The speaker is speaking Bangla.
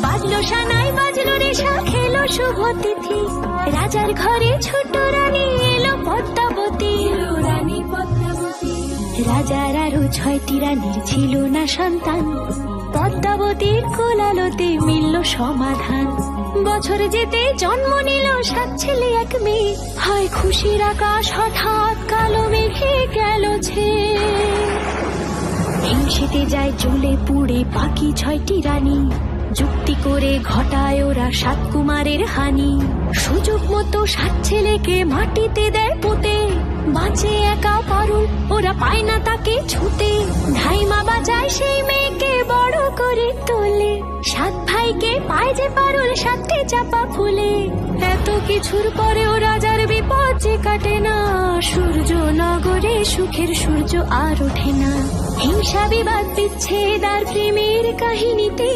বাজলো সানাই বাজলো রেশা খেলো শুভ তিথি, রাজার ঘরে ছোট রানী এলো পদ্মাবতী। রানী পদ্মাবতী। রাজার আরো 6টি রানীর ছিল না সন্তান, পদ্মাবতীর কোলালোতে মিলল সমাধান। বছর যেতে জন্ম নিল 7 ছেলে 1 মেয়ে, হয় খুশির আকাশ হঠাৎ কালো মেঘে গেল ছেয়ে। হিংসেতে যায় জ্বলে পুড়ে বাকি 6টি রানী, যুক্তি করে ঘটায় ওরা 7 কুমারের হানি। সুযোগ মতো 7 ছেলেকে মাটিতে দেয় পুঁতে, বাঁচে একা পারুল ওরা পায় না তাকে ছুতে। ধাইমা বাজায় সেই মেয়েকে বড় করে তোলে, 7 ভাইকে পায় যে পারুল 7টি চাপা ফুলে। এত কিছুর পরেও রাজার বিপদ যে কাটে না, সূর্য নগরে সুখের সূর্য আর ওঠে না। হিংসা বিবাদ বিচ্ছেদ আর প্রেমের কাহিনীতে